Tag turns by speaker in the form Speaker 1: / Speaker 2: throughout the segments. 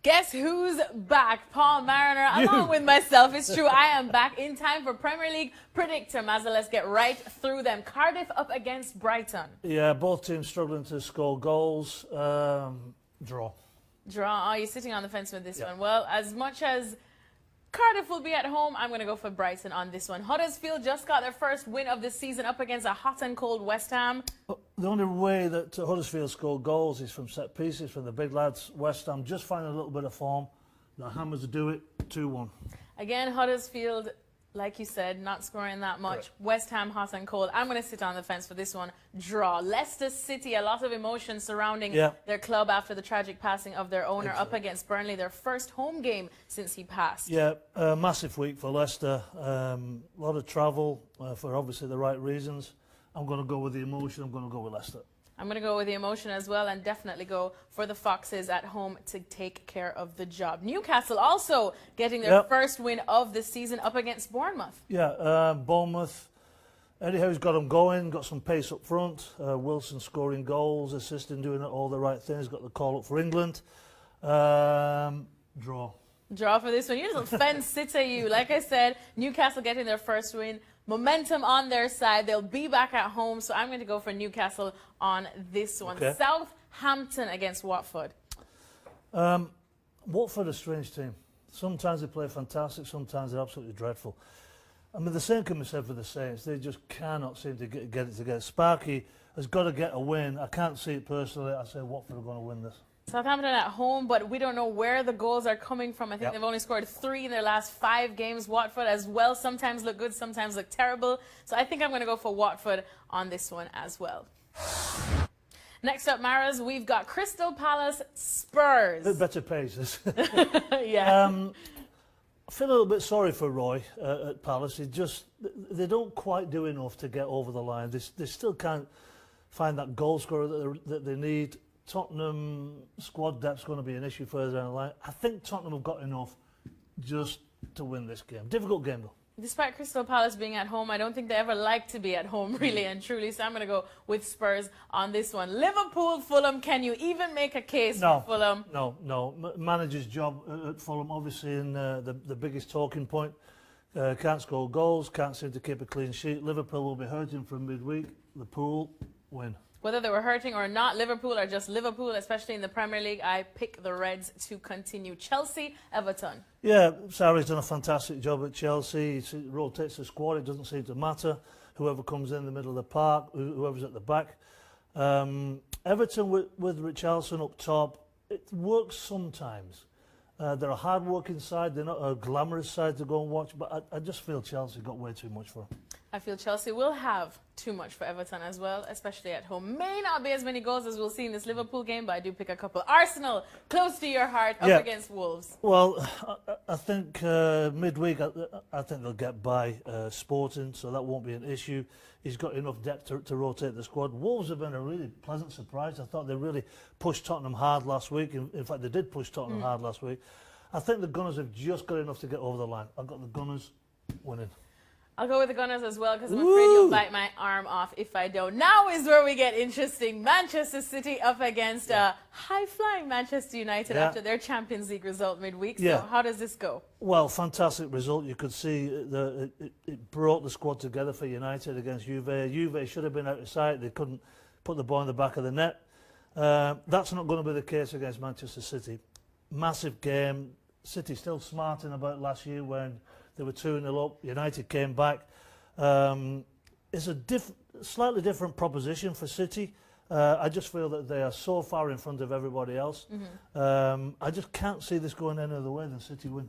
Speaker 1: Guess who's back? Paul Mariner, along with myself. It's true, I am back in time for Premier League Predictor. Mazza, let's get right through them. Cardiff up against Brighton.
Speaker 2: Yeah, both teams struggling to score goals. Draw.
Speaker 1: Draw. Oh, you're sitting on the fence with this one. Well, as much as Cardiff will be at home, I'm going to go for Brighton on this one. Huddersfield just got their first win of the season up against a hot and cold West Ham.
Speaker 2: The only way that Huddersfield score goals is from set pieces, from the big lads. West Ham just finding a little bit of form. The Hammers do it, 2-1.
Speaker 1: Again, Huddersfield, like you said, not scoring that much.
Speaker 2: Correct.
Speaker 1: West Ham, hot and cold. I'm going to sit on the fence for this one. Draw. Leicester City, a lot of emotion surrounding their club after the tragic passing of their owner. Up against Burnley, their first home game since he passed.
Speaker 2: Yeah, massive week for Leicester. A lot of travel for obviously the right reasons. I'm going to go with the emotion. I'm going to go with Leicester.
Speaker 1: I'm going to go with the emotion as well and definitely go for the Foxes at home to take care of the job. Newcastle also getting their first win of the season up against Bournemouth.
Speaker 2: Yeah, Bournemouth. Eddie Howe's got them going, got some pace up front. Wilson scoring goals, assisting, doing all the right things. Got the call up for England. Draw.
Speaker 1: Draw for this one. You just fence sit at you. Like I said, Newcastle getting their first win. Momentum on their side. They'll be back at home, so I'm going to go for Newcastle on this one.
Speaker 2: Okay.
Speaker 1: Southampton against Watford.
Speaker 2: Watford, a strange team. Sometimes they play fantastic, sometimes they're absolutely dreadful. I mean, the same can be said for the Saints. They just cannot seem to get it together. Sparky has got to get a win. I can't see it personally. I say Watford are going to win this.
Speaker 1: Southampton at home, but we don't know where the goals are coming from. I think they've only scored 3 in their last 5 games. Watford as well sometimes look good, sometimes look terrible. So I think I'm going to go for Watford on this one as well. Next up, Maras, we've got Crystal Palace Spurs.
Speaker 2: A bit better paces.
Speaker 1: Yeah.
Speaker 2: I feel a little bit sorry for Roy at Palace. They don't quite do enough to get over the line. They still can't find that goal scorer that they need. Tottenham squad depth's going to be an issue further down the line. I think Tottenham have got enough just to win this game. Difficult game though.
Speaker 1: Despite Crystal Palace being at home, I don't think they ever like to be at home, really and truly. So I'm going to go with Spurs on this one. Liverpool, Fulham, can you even make a case for Fulham?
Speaker 2: No. Manager's job at Fulham, obviously, in the biggest talking point. Can't score goals, can't seem to keep a clean sheet. Liverpool will be hurting from midweek. The Pool, win.
Speaker 1: Whether they were hurting or not, Liverpool are just Liverpool, especially in the Premier League. I pick the Reds to continue. Chelsea, Everton.
Speaker 2: Yeah, Sarri's done a fantastic job at Chelsea. He rotates the squad. It doesn't seem to matter. Whoever comes in the middle of the park, whoever's at the back. Everton with Richarlison up top, it works sometimes. They're a hard-working side. They're not a glamorous side to go and watch, but I just feel Chelsea got way too much for them.
Speaker 1: I feel Chelsea will have too much for Everton as well, especially at home. May not be as many goals as we'll see in this Liverpool game, but I do pick a couple. Arsenal, close to your heart, up against Wolves.
Speaker 2: Well, I think midweek, I think they'll get by Sporting, so that won't be an issue. He's got enough depth to rotate the squad. Wolves have been a really pleasant surprise. I thought they really pushed Tottenham hard last week. In fact, they did push Tottenham hard last week. I think the Gunners have just got enough to get over the line. I've got the Gunners winning.
Speaker 1: I'll go with the Gunners as well because I'm afraid you'll bite my arm off if I don't. Now is where we get interesting. Manchester City up against high-flying Manchester United after their Champions League result midweek. So how does this go? Well,
Speaker 2: fantastic result. You could see it brought the squad together for United against Juve. Juve should have been out of sight. They couldn't put the ball in the back of the net. That's not going to be the case against Manchester City. Massive game. City still smarting about last year when they were 2-0 up. United came back. It's a slightly different proposition for City. I just feel that they are so far in front of everybody else. I just can't see this going any other way than City win.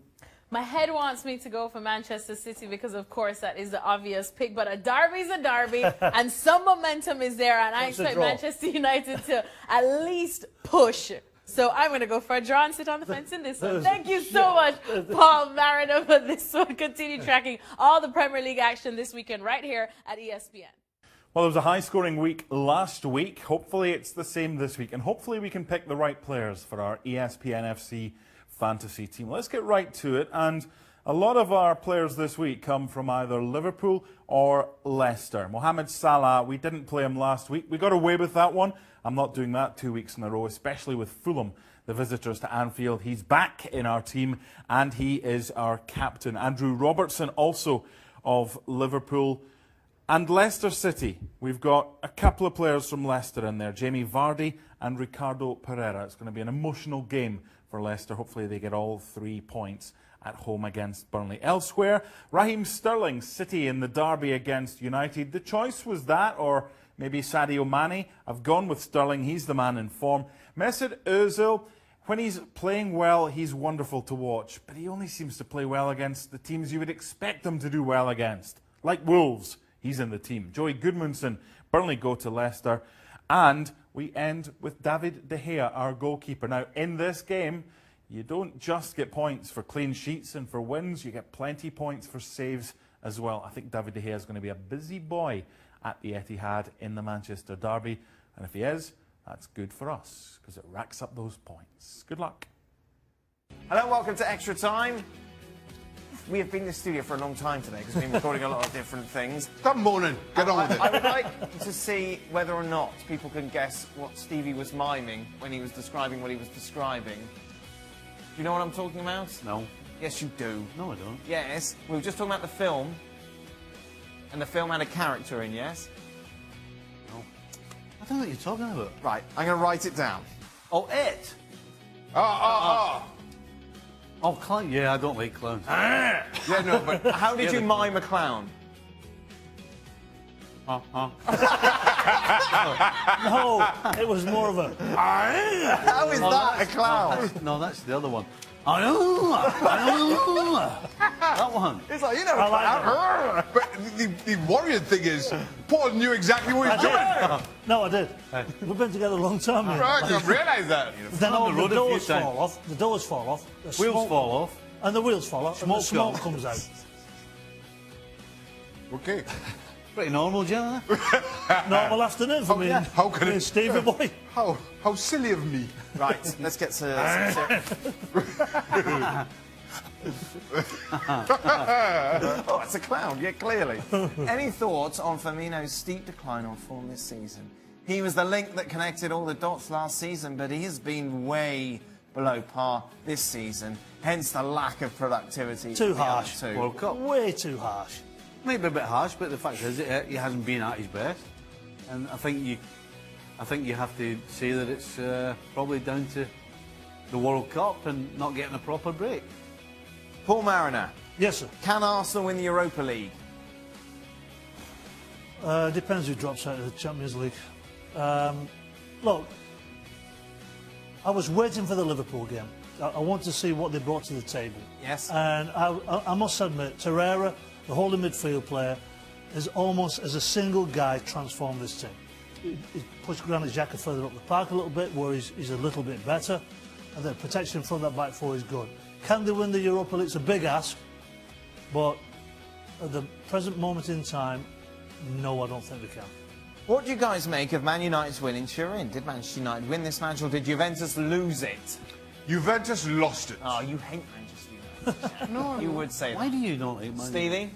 Speaker 1: My head wants me to go for Manchester City because, of course, that is the obvious pick. But a derby's a derby, and some momentum is there. And I expect Manchester United to at least push. So I'm going to go for a draw and sit on the fence in this one. Thank you so much, Paul Mariner, for this one. Continue tracking all the Premier League action this weekend right here at ESPN.
Speaker 3: Well, it was a high-scoring week last week. Hopefully it's the same this week. And hopefully we can pick the right players for our ESPN FC fantasy team. Let's get right to it. And a lot of our players this week come from either Liverpool or Leicester. Mohamed Salah, we didn't play him last week. We got away with that one. I'm not doing that 2 weeks in a row, especially with Fulham the visitors to Anfield. He's back in our team and he is our captain. Andrew Robertson, also of Liverpool and Leicester City. We've got a couple of players from Leicester in there, Jamie Vardy and Ricardo Pereira. It's going to be an emotional game for Leicester. Hopefully they get all 3 points at home against Burnley. Elsewhere, Raheem Sterling, City in the derby against United. The choice was that or maybe Sadio Mane. I've gone with Sterling. He's the man in form. Mesut Ozil, when he's playing well, he's wonderful to watch, but he only seems to play well against the teams you would expect him to do well against, like Wolves. He's in the team. Joey Goodmanson, Burnley go to Leicester. And we end with David De Gea, our goalkeeper. Now, in this game, you don't just get points for clean sheets and for wins. You get plenty points for saves as well. I think David De Gea is going to be a busy boy at the Etihad in the Manchester derby. And if he is, that's good for us because it racks up those points. Good luck.
Speaker 4: Hello, welcome to Extra Time. We have been in the studio for a long time today because we've been recording a lot of different things.
Speaker 5: Stop moaning. Get on with it.
Speaker 4: I would like to see whether or not people can guess what Stevie was miming when he was describing what he was describing. Do you know what I'm talking about?
Speaker 6: No.
Speaker 4: Yes, you do.
Speaker 6: No, I don't.
Speaker 4: Yes. We were just talking about the film. And the film had a character in, yes?
Speaker 6: No. I don't know what you're talking about.
Speaker 4: Right, I'm going to write it down.
Speaker 6: Oh, it? Oh, clown. Yeah, I don't like clowns.
Speaker 4: Yeah, no, but how did you mime a clown?
Speaker 2: No, it was more of a...
Speaker 4: How is that a clown?
Speaker 6: No, that's the other one. That one.
Speaker 4: It's like, you know,
Speaker 2: I like it.
Speaker 5: But the worrying thing is, Paul knew exactly what he was doing.
Speaker 2: No, I did. We've been together a long time now.
Speaker 5: Right, I didn't realise that.
Speaker 2: Then all
Speaker 6: on the
Speaker 2: the
Speaker 6: road a few
Speaker 2: doors
Speaker 6: times.
Speaker 2: fall off. The doors fall off. The
Speaker 6: Wheels
Speaker 2: smoke-
Speaker 6: fall off.
Speaker 2: And the wheels fall off. And the
Speaker 6: Smoke
Speaker 2: smoke comes out.
Speaker 5: Okay.
Speaker 6: Pretty normal, Jenna.
Speaker 2: Normal afternoon for me. and-
Speaker 5: How can
Speaker 2: me and
Speaker 5: it...
Speaker 2: Stevie boy.
Speaker 5: How silly of me.
Speaker 4: Right, let's get to... Oh, it's a clown, yeah, clearly. Any thoughts on Firmino's steep decline on form this season? He was the link that connected all the dots last season, but he has been way below par this season, hence the lack of productivity.
Speaker 2: Too
Speaker 4: for the other
Speaker 2: harsh.
Speaker 4: two.
Speaker 6: World Cup.
Speaker 2: Way too harsh.
Speaker 6: Maybe a bit harsh, but the fact is, he hasn't been at his best. And I think you have to say that it's probably down to the World Cup and not getting a proper break.
Speaker 4: Paul Mariner,
Speaker 2: Yes, sir.
Speaker 4: can Arsenal win the Europa League?
Speaker 2: Depends who drops out of the Champions League. Look, I was waiting for the Liverpool game. I want to see what they brought to the table.
Speaker 4: Yes.
Speaker 2: And I must admit, Torreira, the holding midfield player, is almost as a single guy transformed this team. He pushed Granit Xhaka further up the park a little bit, where he's a little bit better, and the protection from that back four is good. Can they win the Europa League? It's a big ask, but at the present moment in time, no, I don't think they can.
Speaker 4: What do you guys make of Man United's win in Turin? Did Manchester United win this match or did Juventus lose it?
Speaker 5: Juventus lost it.
Speaker 4: Oh, you hate Manchester United. No, you would say
Speaker 6: Why
Speaker 4: that.
Speaker 6: do you not like Man
Speaker 4: Stevie?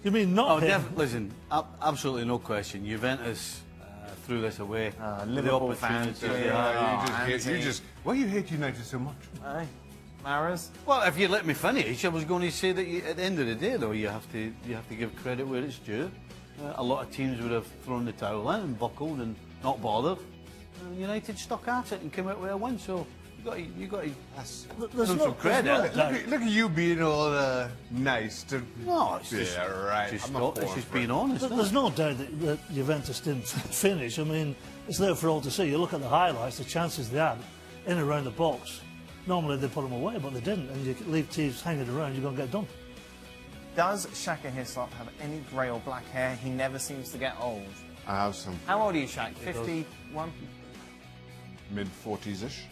Speaker 2: You mean not
Speaker 6: Oh,
Speaker 2: him?
Speaker 6: listen, absolutely no question. Juventus threw this away.
Speaker 4: Liverpool fans,
Speaker 5: Why you hate United so much?
Speaker 4: Aye. Maras?
Speaker 6: Well, if you let me finish, I was going to say that at the end of the day, though, you have to give credit where it's due. A lot of teams would have thrown the towel in and buckled and not bothered. United stuck at it and came out with a win. So you got to
Speaker 2: There's
Speaker 6: some
Speaker 2: no
Speaker 6: credit.
Speaker 5: Look at you being all nice to...
Speaker 6: No, it's just,
Speaker 5: Yeah, right.
Speaker 6: it's just being honest.
Speaker 2: There's no doubt that Juventus didn't finish. I mean, it's there for all to see. You look at the highlights, the chances they had in and around the box. Normally they put them away, but they didn't. And you leave teams hanging around, you're going to get done.
Speaker 4: Does Shaka Hislop have any grey or black hair? He never seems to get old.
Speaker 5: I have some
Speaker 4: How old are you, Shaq? 51?
Speaker 5: mid-40s-ish.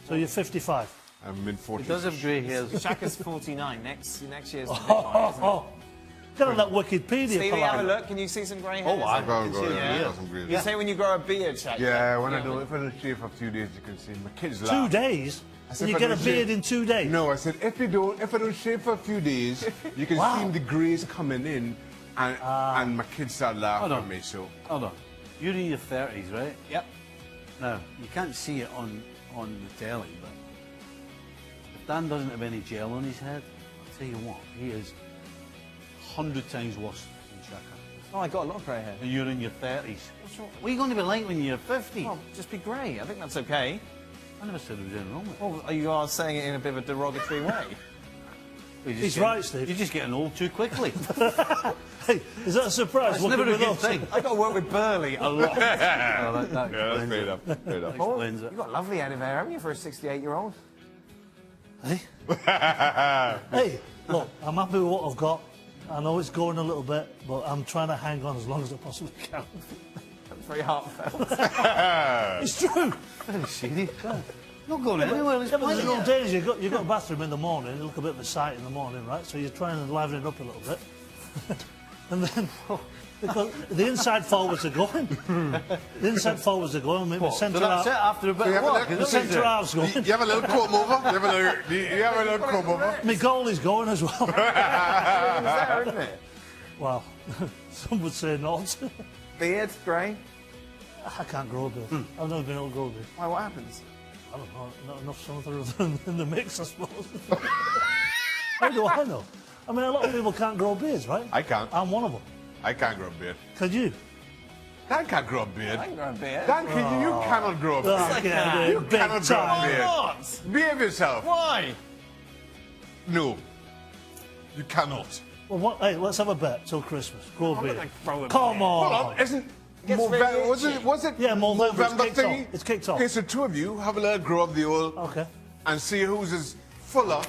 Speaker 2: So you're 55.
Speaker 5: I'm mid-40s.
Speaker 6: He does have grey hairs.
Speaker 4: Shaka's 49. Next year's the big one, isn't it?
Speaker 2: Oh, get on that Wikipedia.
Speaker 4: Stevie, have a
Speaker 2: pal.
Speaker 4: look. Can you see some grey hairs?
Speaker 6: Oh, I
Speaker 5: I've got
Speaker 6: can see it,
Speaker 5: yeah.
Speaker 4: You say when you grow a beard, Shaq?
Speaker 5: Yeah, when I don't, if I don't shave for a few days, you can see my kids
Speaker 2: 2
Speaker 5: laugh.
Speaker 2: days?
Speaker 5: I said
Speaker 2: And you
Speaker 5: if I
Speaker 2: get a
Speaker 5: don't
Speaker 2: beard
Speaker 5: shave-
Speaker 2: in 2 days?
Speaker 5: No, I said if I don't shave for a few days, you can
Speaker 2: Wow.
Speaker 5: see the greys coming in, and my kids start laughing at me. So
Speaker 6: Hold on. You're in your 30s, right?
Speaker 4: Yep.
Speaker 6: Now, you can't see it on on the telly, but if Dan doesn't have any gel on his head, I'll tell you what, he is 100 times worse than Xhaka.
Speaker 4: Oh, I got a lot of grey hair.
Speaker 6: And you're in your 30s.
Speaker 4: What's wrong?
Speaker 6: What are you going to be like when you're 50?
Speaker 4: Oh, just be grey. I think that's okay.
Speaker 6: I never said there was anything wrong with it.
Speaker 4: Well, you are saying it in a bit of a derogatory way.
Speaker 2: He's right, Steve.
Speaker 6: You're just getting old too quickly.
Speaker 2: Hey, is that a surprise?
Speaker 6: That's never a
Speaker 2: Working
Speaker 6: good
Speaker 2: with us?
Speaker 6: thing.
Speaker 4: I got to work with Burley a lot.
Speaker 6: Oh, that
Speaker 5: Yeah, that's
Speaker 6: explains
Speaker 5: fair
Speaker 6: it.
Speaker 5: enough. Fair enough.
Speaker 6: Explains it.
Speaker 4: You've got a lovely head of hair, haven't you, for a 68-year-old?
Speaker 2: Hey? Hey, look, I'm happy with what I've got. I know it's going a little bit, but I'm trying to hang on as long as I possibly can.
Speaker 4: That's very heartfelt.
Speaker 2: It's true.
Speaker 6: Very serious. Not going anywhere. It's
Speaker 2: Yeah, but there's
Speaker 6: plenty.
Speaker 2: no danger. You've got a bathroom in the morning. You look a bit of a sight in the morning, right? So you're trying to liven it up a little bit. And then, because the inside forwards are going. The inside forwards are going. Maybe
Speaker 6: So
Speaker 2: centre
Speaker 6: that's it
Speaker 2: half.
Speaker 6: after a bit
Speaker 5: So you
Speaker 6: of
Speaker 5: have a
Speaker 6: work.
Speaker 5: look-
Speaker 2: The
Speaker 6: isn't
Speaker 2: centre
Speaker 6: it?
Speaker 2: half's going.
Speaker 5: You have a little comb over? You have a little comb over?
Speaker 2: My goalie's going as well.
Speaker 4: It's there, isn't it?
Speaker 2: Well, some would say not.
Speaker 4: Beard, grey.
Speaker 2: I can't grow a beard. I've never been able to grow a beard.
Speaker 4: Why, what happens?
Speaker 2: I don't know. Not enough something in the mix, I suppose. How do I know? I mean, a lot of people can't grow beards, right?
Speaker 5: I can't.
Speaker 2: I'm one of them.
Speaker 5: I can't grow a beard.
Speaker 2: Can you?
Speaker 5: Dan can't grow a beard.
Speaker 4: I can grow a beard.
Speaker 5: Dan, you cannot grow a beard.
Speaker 2: Oh, yeah,
Speaker 5: You
Speaker 2: big
Speaker 5: cannot grow a
Speaker 2: time.
Speaker 5: beard.
Speaker 4: What?
Speaker 5: Behave yourself.
Speaker 4: Why?
Speaker 5: No. You cannot.
Speaker 2: Well, what, hey, let's have a bet till Christmas. Grow a
Speaker 4: I'm
Speaker 2: beard.
Speaker 4: gonna grow a
Speaker 2: Come
Speaker 4: beard.
Speaker 2: on.
Speaker 5: Hold on, isn't
Speaker 4: gets
Speaker 5: Movember,
Speaker 4: really
Speaker 5: was
Speaker 4: itchy.
Speaker 5: it, was it
Speaker 2: Yeah, Movember, it's kicked
Speaker 5: thingy?
Speaker 2: off. It's kicked off.
Speaker 5: Okay, so two of you have a little grow of the old
Speaker 2: Okay.
Speaker 5: and see whose is fuller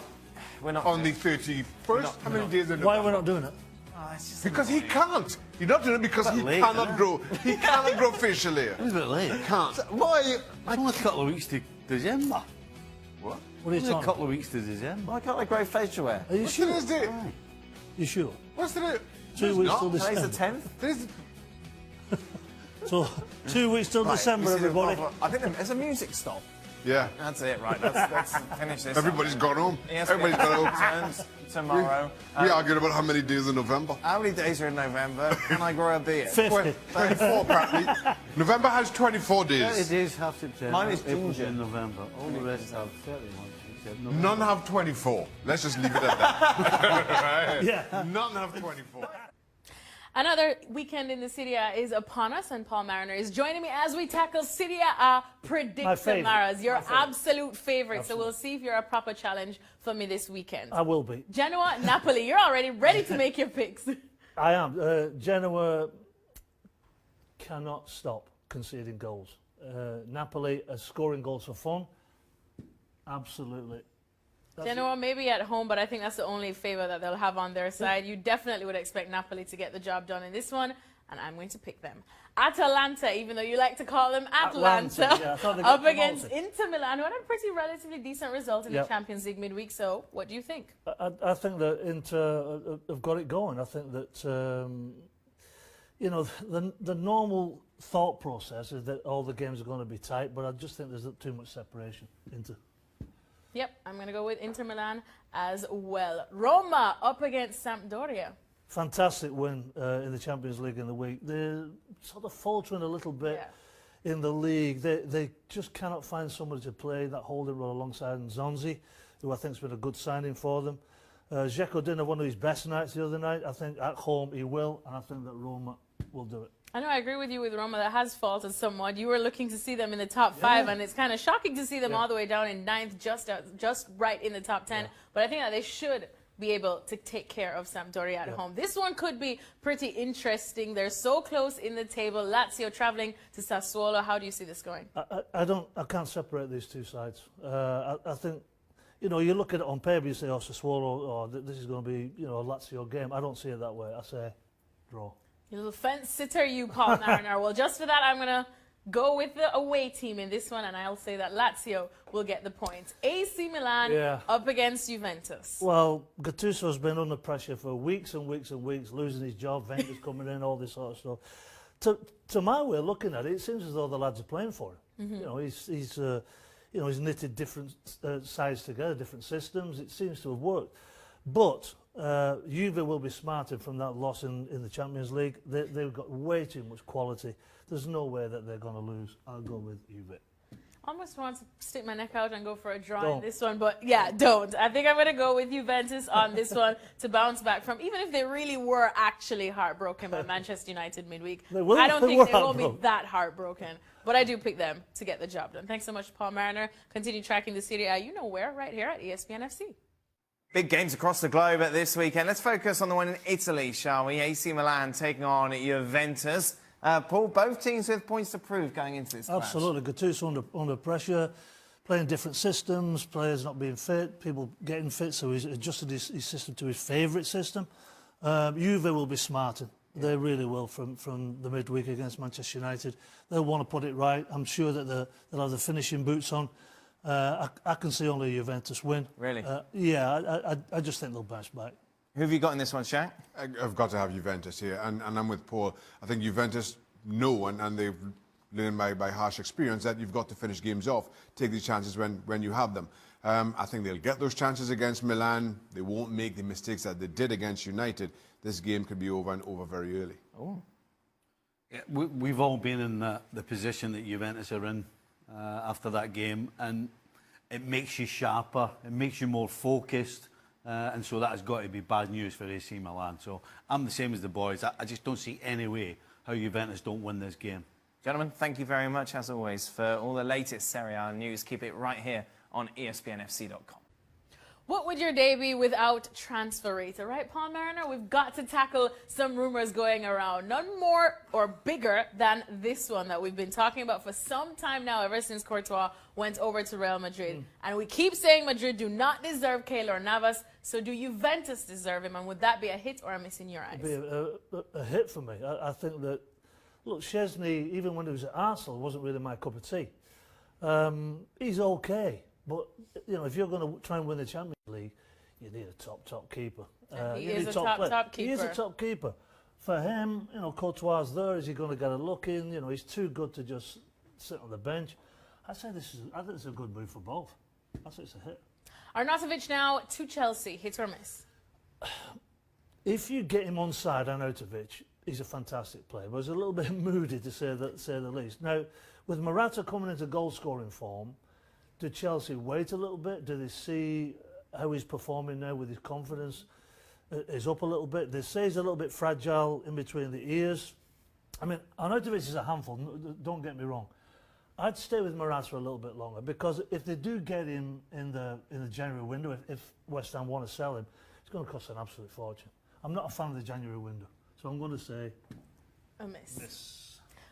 Speaker 4: We're not
Speaker 5: on the
Speaker 4: doing
Speaker 5: 31st. How many days in
Speaker 2: Why are
Speaker 5: November?
Speaker 2: we not doing it?
Speaker 4: Oh, it's just
Speaker 5: Because he can't. You're not doing it because he
Speaker 6: late,
Speaker 5: cannot
Speaker 6: isn't it?
Speaker 5: grow. He cannot grow facial hair.
Speaker 6: It's a bit late.
Speaker 5: Can't. Why?
Speaker 6: It's only a couple of weeks to December.
Speaker 5: What?
Speaker 2: What are you
Speaker 6: Only a
Speaker 2: talking
Speaker 6: couple
Speaker 2: about?
Speaker 6: of weeks to December.
Speaker 4: Why can't I grow facial hair?
Speaker 2: Are you
Speaker 5: What's
Speaker 2: sure?
Speaker 5: today's date?
Speaker 2: You sure?
Speaker 5: What's today?
Speaker 2: 2 weeks till
Speaker 4: Today's the
Speaker 2: December.
Speaker 4: 10th.
Speaker 5: Today's
Speaker 2: So 2 weeks till
Speaker 4: Right,
Speaker 2: December,
Speaker 4: this is a
Speaker 2: everybody.
Speaker 4: proper- I think there's a music stop.
Speaker 5: yeah.
Speaker 4: That's it, right. Let's finish this.
Speaker 5: Everybody's
Speaker 4: up.
Speaker 5: gone home.
Speaker 4: ESPN
Speaker 5: Everybody's gone home.
Speaker 4: returns tomorrow.
Speaker 5: We argued about how many days in November.
Speaker 4: How many days are in November? Can I grow a beard?
Speaker 2: 50.
Speaker 5: 24 apparently. November has 24
Speaker 6: 30
Speaker 5: days.
Speaker 6: days, half September.
Speaker 4: Mine is
Speaker 6: April
Speaker 4: ginger.
Speaker 6: in November. All the rest have 31. Except November.
Speaker 5: None have 24. Let's just leave it at that.
Speaker 2: Yeah.
Speaker 5: None have 24.
Speaker 1: Another weekend in the Serie is upon us, and Paul Mariner is joining me as we tackle Serie A
Speaker 2: My favourite.
Speaker 1: Predictamaras, your
Speaker 2: My favourite.
Speaker 1: absolute favourite. So we'll see if you're a proper challenge for me this weekend.
Speaker 2: I will be.
Speaker 1: Genoa, Napoli, you're already ready to make your picks.
Speaker 2: I am. Genoa cannot stop conceding goals. Napoli are scoring goals for fun. Absolutely.
Speaker 1: Genoa maybe at home, but I think that's the only favour that they'll have on their side. You definitely would expect Napoli to get the job done in this one, and I'm going to pick them. Atalanta, even though you like to call them Atlanta,
Speaker 2: Yeah, I thought they got
Speaker 1: up against
Speaker 2: promoted.
Speaker 1: Inter Milan, who had a pretty relatively decent result in the
Speaker 2: Yep.
Speaker 1: Champions League midweek. So what do you think?
Speaker 2: I think that Inter have got it going. I think that, you know, the normal thought process is that all the games are going to be tight, but I just think there's too much separation. Inter.
Speaker 1: Yep, I'm going to go with Inter Milan as well. Roma up against Sampdoria.
Speaker 2: Fantastic win in the Champions League in the week. They're sort of faltering a little bit in the league. They just cannot find somebody to play that holding role alongside Nzonzi, who I think has been a good signing for them. Dzeko didn't have one of his best nights the other night. I think at home he will, and I think that Roma will do it.
Speaker 1: I know, I agree with you with Roma. That has faltered somewhat. You were looking to see them in the top 5, and it's kind of shocking to see them all the way down in 9th, just right in the top 10. But I think that they should be able to take care of Sampdoria at home. This one could be pretty interesting. They're so close in the table. Lazio traveling to Sassuolo. How do you see this going?
Speaker 2: I can't separate these two sides. I think, you know, you look at it on paper, you say, oh, Sassuolo, oh, this is going to be, you know, a Lazio game. I don't see it that way. I say draw.
Speaker 1: You little fence sitter, you, Paul Mariner. Well, just for that, I'm going to go with the away team in this one, and I'll say that Lazio will get the points. AC Milan up against Juventus.
Speaker 2: Well, Gattuso's been under pressure for weeks and weeks and weeks, losing his job, Wenger's coming in, all this sort of stuff. To my way of looking at it, it seems as though the lads are playing for him. You know, he's knitted different sides together, different systems. It seems to have worked. But Juve will be smarter from that loss in the Champions League. They've got way too much quality. There's no way that they're going to lose. I'll go with Juve.
Speaker 1: Almost want to stick my neck out and go for a draw in this one, but yeah, don't. I think I'm going to go with Juventus on this one to bounce back from, even if they really were actually heartbroken by Manchester United midweek. I don't think they will be that heartbroken, but I do pick them to get the job done. Thanks so much, Paul Mariner. Continue tracking the Serie A, you know where, right here at ESPN FC.
Speaker 4: Big games across the globe at this weekend. Let's focus on the one in Italy, shall we? AC Milan taking on Juventus. Paul, both teams with points to prove going into this clash.
Speaker 2: Absolutely. Gattuso under pressure, playing different systems, players not being fit, people getting fit, so he's adjusted his system to his favourite system. Juve will be smarter. Yeah. They really will from the midweek against Manchester United. They'll want to put it right. I'm sure that they'll have the finishing boots on. I can see only Juventus win.
Speaker 4: Really?
Speaker 2: Yeah, I just think they'll bounce back.
Speaker 4: Who have you got in this one, Shaq?
Speaker 5: I've got to have Juventus here, and I'm with Paul. I think Juventus know, and they've learned by harsh experience, that you've got to finish games off, take these chances when you have them. I think they'll get those chances against Milan. They won't make the mistakes that they did against United. This game could be over and over very early.
Speaker 4: Oh.
Speaker 6: Yeah, we've all been in the position that Juventus are in after that game, and it makes you sharper, it makes you more focused. And so that has got to be bad news for AC Milan. So I'm the same as the boys. I just don't see any way how Juventus don't win this game.
Speaker 4: Gentlemen, thank you very much, as always, for all the latest Serie A news. Keep it right here on ESPNFC.com.
Speaker 1: What would your day be without Transferita, right, Paul Mariner? We've got to tackle some rumors going around. None more or bigger than this one that we've been talking about for some time now, ever since Courtois went over to Real Madrid. And we keep saying Madrid do not deserve Keylor Navas, so do Juventus deserve him? And would that be a hit or a miss in your eyes?
Speaker 2: It'd be a hit for me. I think that, look, Szczesny, even when he was at Arsenal, wasn't really my cup of tea. He's okay. But, you know, if you're going to try and win the Champions League, you need a top keeper.
Speaker 1: He is a top keeper.
Speaker 2: He is a top keeper. For him, you know, Courtois there. Is he going to get a look in? You know, he's too good to just sit on the bench. I think this is a good move for both. I think it's a hit.
Speaker 1: Arnautovic now to Chelsea. Hit or miss?
Speaker 2: If you get him on side, Arnautovic, he's a fantastic player. But he's a little bit moody, to say the least. Now, with Morata coming into goal-scoring form, do Chelsea wait a little bit? Do they see how he's performing now with his confidence is up a little bit? They say he's a little bit fragile in between the ears. I mean, Arnautovic is a handful, don't get me wrong. I'd stay with Morata a little bit longer, because if they do get him in the January window, if West Ham want to sell him, it's going to cost an absolute fortune. I'm not a fan of the January window, so I'm going to say
Speaker 1: a miss.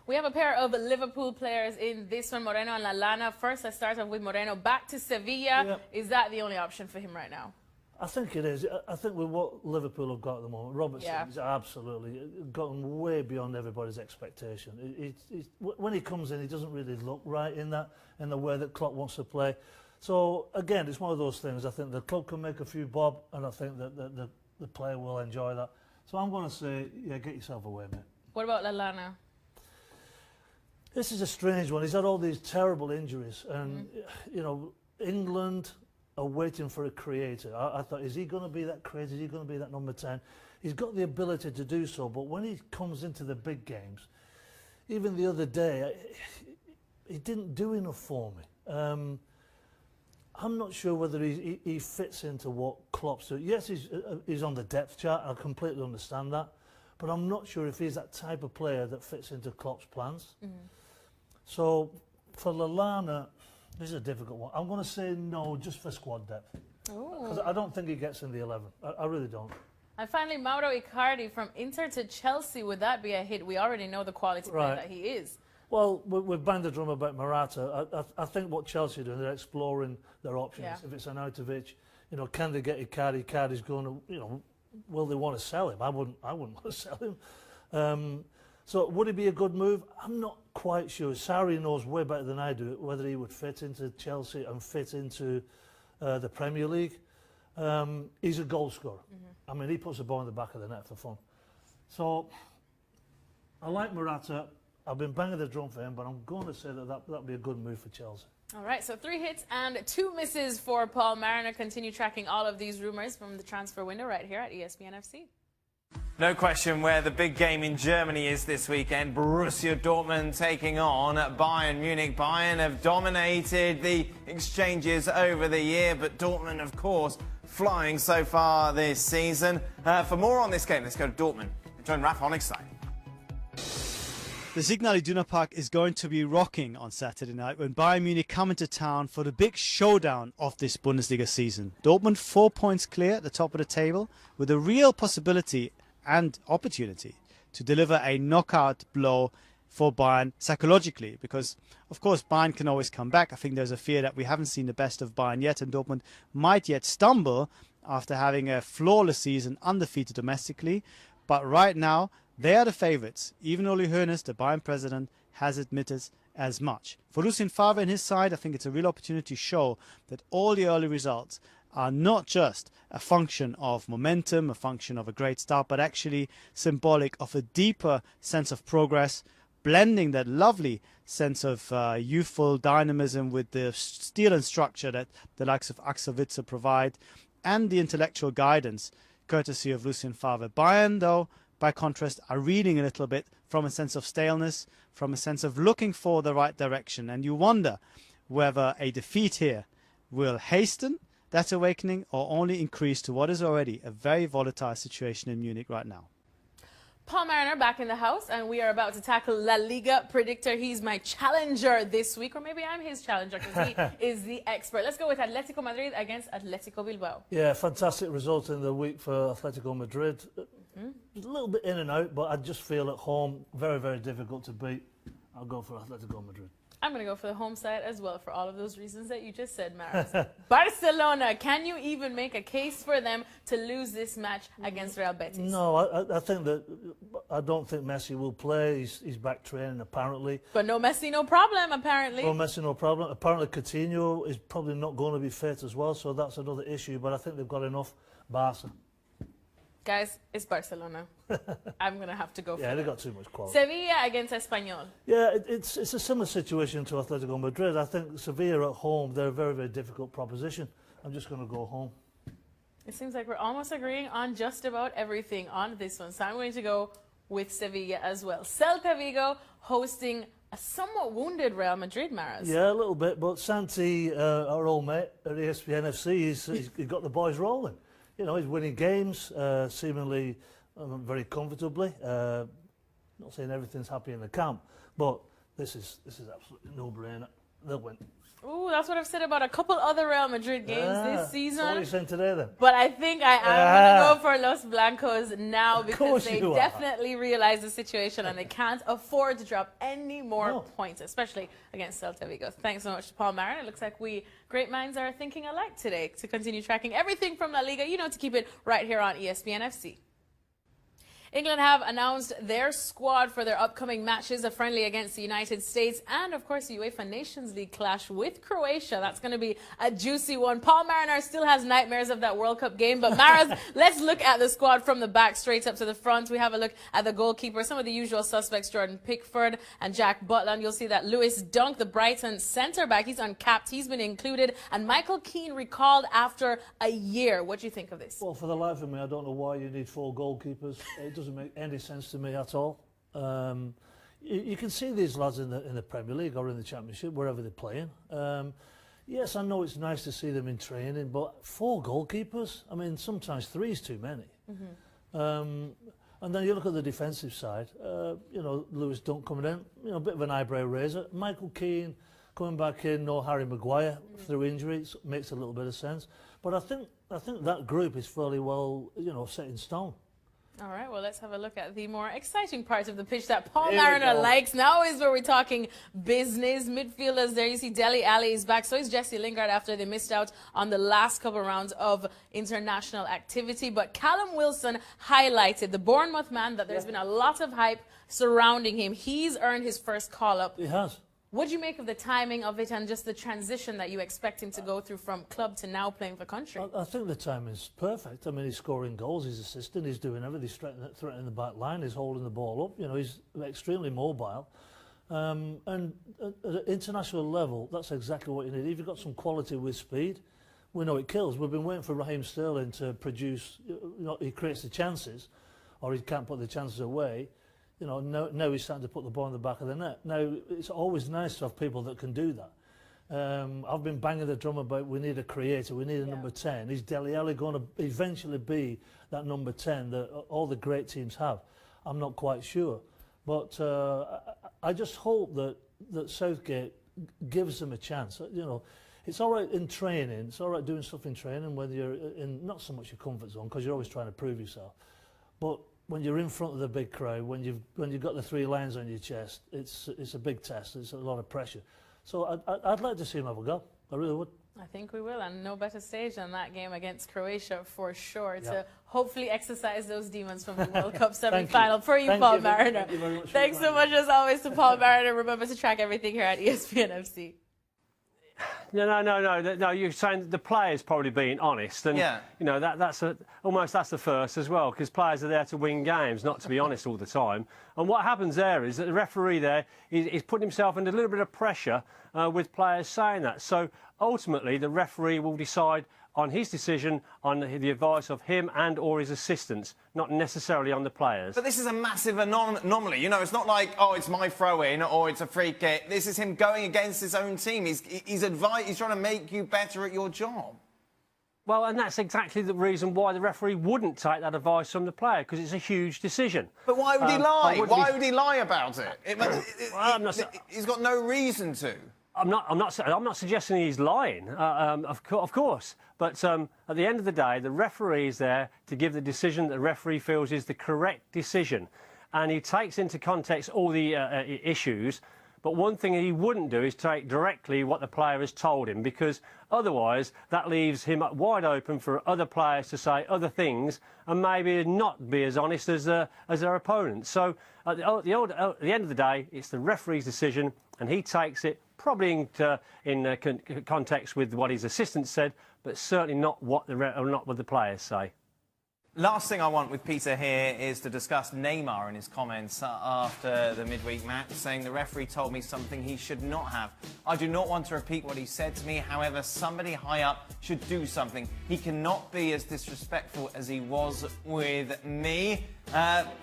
Speaker 1: We have a pair of Liverpool players in this one, Moreno and Lallana. First, let's start off with Moreno. Back to Sevilla. Yep. Is that the only option for him right now?
Speaker 2: I think it is. I think with what Liverpool have got at the moment, Robertson is absolutely gotten way beyond everybody's expectation. When he comes in, he doesn't really look right in the way that Klopp wants to play. So, again, it's one of those things. I think the club can make a few bob, and I think that the player will enjoy that. So I'm going to say, yeah, get yourself away, mate.
Speaker 1: What about Lallana?
Speaker 2: This is a strange one. He's had all these terrible injuries, and you know, England are waiting for a creator. I thought, is he going to be that creator? Is he going to be that number 10? He's got the ability to do so, but when he comes into the big games, even the other day, he didn't do enough for me. I'm not sure whether he fits into what Klopp's doing. Yes, he's on the depth chart. I completely understand that. But I'm not sure if he's that type of player that fits into Klopp's plans. So, for Lallana, this is a difficult one. I'm going to say no, just for squad depth. Because I don't think he gets in the 11. I really don't.
Speaker 1: And finally, Mauro Icardi from Inter to Chelsea. Would that be a hit? We already know the quality player that he is.
Speaker 2: Well, we've banged the drum about Morata. I think what Chelsea are doing, they're exploring their options. Yeah. If it's Arnautovic, you know, can they get Icardi? Icardi's going to, you know, will they want to sell him? I wouldn't want to sell him. So would it be a good move? I'm not quite sure. Sarri knows way better than I do whether he would fit into Chelsea and fit into the Premier League. He's a goal scorer. I mean, he puts the ball in the back of the net for fun. So I like Morata. I've been banging the drum for him, but I'm going to say that'd be a good move for Chelsea.
Speaker 1: All right, so 3 hits and 2 misses for Paul Mariner. Continue tracking all of these rumors from the transfer window right here at ESPN FC.
Speaker 4: No question where the big game in Germany is this weekend. Borussia Dortmund taking on Bayern Munich. Bayern have dominated the exchanges over the year, but Dortmund, of course, flying so far this season. For more on this game, let's go to Dortmund and join Raf Honigstein.
Speaker 7: The Signal Iduna Park is going to be rocking on Saturday night when Bayern Munich come into town for the big showdown of this Bundesliga season. Dortmund 4 points clear at the top of the table with a real possibility and opportunity to deliver a knockout blow for Bayern psychologically, because of course Bayern can always come back. I think there's a fear that we haven't seen the best of Bayern yet, and Dortmund might yet stumble after having a flawless season, undefeated domestically. But right now they are the favourites. Even Uli Hoeneß, the Bayern president, has admitted as much. For Lucien Favre and his side, I think it's a real opportunity to show that all the early results are not just a function of momentum, a function of a great start, but actually symbolic of a deeper sense of progress, blending that lovely sense of youthful dynamism with the steel and structure that the likes of Axel Witsel provide, and the intellectual guidance courtesy of Lucien Favre. Bayern, though, by contrast, are reading a little bit from a sense of staleness, from a sense of looking for the right direction, and you wonder whether a defeat here will hasten that awakening or only increase to what is already a very volatile situation in Munich right now.
Speaker 1: Paul Mariner back in the house, and we are about to tackle La Liga predictor. He's my challenger this week, or maybe I'm his challenger because he is the expert. Let's go with Atletico Madrid against Atletico Bilbao.
Speaker 2: Yeah, fantastic result in the week for Atletico Madrid. A little bit in and out, but I just feel at home very, very difficult to beat. I'll go for Atletico Madrid.
Speaker 1: I'm going to go for the home side as well for all of those reasons that you just said, Maris. Barcelona, can you even make a case for them to lose this match against Real Betis?
Speaker 2: No, I don't think Messi will play. He's back training apparently.
Speaker 1: But no Messi, no problem apparently.
Speaker 2: No Messi, no problem. Apparently Coutinho is probably not going to be fit as well, so that's another issue. But I think they've got enough. Barca.
Speaker 1: Guys, it's Barcelona. I'm going to have to go for
Speaker 2: Yeah, they've
Speaker 1: them.
Speaker 2: got too much quality.
Speaker 1: Sevilla against Espanyol.
Speaker 2: Yeah, it's a similar situation to Atletico Madrid. I think Sevilla at home, they're a very, very difficult proposition. I'm just going to go home.
Speaker 1: It seems like we're almost agreeing on just about everything on this one. So I'm going to go with Sevilla as well. Celta Vigo hosting a somewhat wounded Real Madrid, Maras.
Speaker 2: Yeah, a little bit. But Santi, our old mate at ESPN FC, he's got the boys rolling. You know, he's winning games, seemingly very comfortably. Not saying everything's happy in the camp, but this is absolutely no-brainer. They'll win.
Speaker 1: Ooh, that's what I've said about a couple other Real Madrid games this season.
Speaker 2: So what are you saying today then?
Speaker 1: But I think I am going to go for Los Blancos now because they definitely realize the situation and they can't afford to drop any more points, especially against Celta Vigo. Thanks so much to Paul Marin. It looks like we great minds are thinking alike today to continue tracking everything from La Liga, you know, to keep it right here on ESPN FC. England have announced their squad for their upcoming matches, a friendly against the United States and, of course, the UEFA Nations League clash with Croatia. That's going to be a juicy one. Paul Mariner still has nightmares of that World Cup game. But, Maras, let's look at the squad from the back straight up to the front. We have a look at the goalkeeper, some of the usual suspects, Jordan Pickford and Jack Butland. You'll see that Lewis Dunk, the Brighton centre-back, he's uncapped. He's been included. And Michael Keane recalled after a year. What do you think of this?
Speaker 2: Well, for the life of me, I don't know why you need 4 goalkeepers. It doesn't make any sense to me at all. You can see these lads in the Premier League or in the Championship, wherever they're playing. Yes, I know it's nice to see them in training, but 4 goalkeepers? I mean, sometimes 3 is too many. And then you look at the defensive side, you know, Lewis Dunk coming in, you know, a bit of an eyebrow raiser. Michael Keane coming back in, no Harry Maguire through injuries, makes a little bit of sense. But I think that group is fairly well, you know, set in stone.
Speaker 1: All right, well, let's have a look at the more exciting part of the pitch that Paul Mariner likes. Now is where we're talking business. Midfielders there, you see Dele Alli is back. So is Jesse Lingard after they missed out on the last couple rounds of international activity. But Callum Wilson highlighted, the Bournemouth man, that there's been a lot of hype surrounding him. He's earned his first call-up.
Speaker 2: He has.
Speaker 1: What do you make of the timing of it and just the transition that you expect him to go through from club to now playing for country?
Speaker 2: I think the timing is perfect. I mean, he's scoring goals, he's assisting, he's doing everything, he's threatening the back line, he's holding the ball up. You know, he's extremely mobile. And at an international level, that's exactly what you need. If you've got some quality with speed, we know it kills. We've been waiting for Raheem Sterling to produce, you know, he creates the chances. or he can't put the chances away, you know, now he's starting to put the ball in the back of the net. Now, it's always nice to have people that can do that. I've been banging the drum about we need a creator, we need a number 10. Is Dele Alli going to eventually be that number 10 that all the great teams have? I'm not quite sure. But I just hope that Southgate gives them a chance. You know, it's all right in training, it's all right doing stuff in training when you're in not so much your comfort zone, because you're always trying to prove yourself. But when you're in front of the big crowd, when you've got the 3 lines on your chest, it's a big test. It's a lot of pressure. So I'd like to see him have a go. I really would.
Speaker 1: I think we will, and no better stage than that game against Croatia for sure to hopefully exercise those demons from the World Cup semi-final. For you, Paul Mariner.
Speaker 2: Thank you very much.
Speaker 1: Thanks so much as always to Paul Mariner. Remember to track everything here at ESPN FC.
Speaker 8: No. You're saying that the players probably being honest, and you know that's the first as well, because players are there to win games, not to be honest all the time. And what happens there is that the referee there is putting himself under a little bit of pressure with players saying that. So ultimately, the referee will decide on his decision on the advice of him and or his assistants, not necessarily on the players.
Speaker 4: But this is a massive anomaly. You know, it's not like, oh, it's my throw-in or it's a free kick. This is him going against his own team. He's trying to make you better at your job.
Speaker 8: Well, and that's exactly the reason why the referee wouldn't take that advice from the player, because it's a huge decision.
Speaker 4: But why would he lie? Why would he lie about it? He's got no reason to.
Speaker 8: I'm not suggesting he's lying, of course. But at the end of the day, the referee is there to give the decision that the referee feels is the correct decision. And he takes into context all the issues. But one thing he wouldn't do is take directly what the player has told him, because otherwise that leaves him wide open for other players to say other things and maybe not be as honest as their opponents. So at the end of the day, it's the referee's decision, and he takes it probably in context with what his assistant said, but certainly not what the players say.
Speaker 4: Last thing I want with Peter here is to discuss Neymar and his comments after the midweek match, saying the referee told me something he should not have. I do not want to repeat what he said to me. However, somebody high up should do something. He cannot be as disrespectful as he was with me.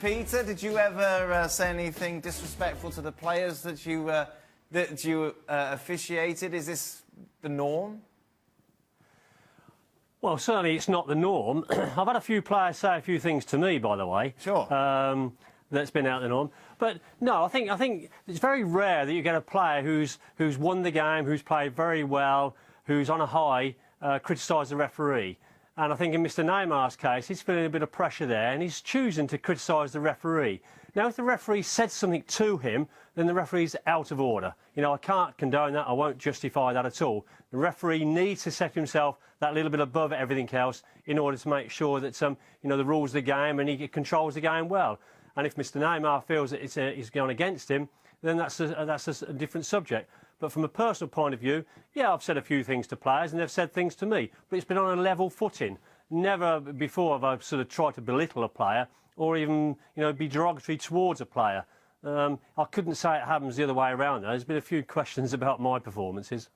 Speaker 4: Peter, did you ever say anything disrespectful to the players that you officiated? Is this the norm?
Speaker 8: Well, certainly it's not the norm. I've had a few players say a few things to me, by the way.
Speaker 4: Sure.
Speaker 8: That's been out of the norm. But no, I think it's very rare that you get a player who's won the game, who's played very well, who's on a high, criticise the referee. And I think in Mr. Neymar's case, he's feeling a bit of pressure there, and he's choosing to criticise the referee. Now, if the referee said something to him, then the referee's out of order. You know, I can't condone that. I won't justify that at all. The referee needs to set himself that little bit above everything else in order to make sure that you know, the rules of the game, and he controls the game well. And if Mr. Neymar feels that it's gone against him, then that's a different subject. But from a personal point of view, yeah, I've said a few things to players and they've said things to me, but it's been on a level footing. Never before have I sort of tried to belittle a player or even, you know, be derogatory towards a player. I couldn't say it happens the other way around, though. There's been a few questions about my performances.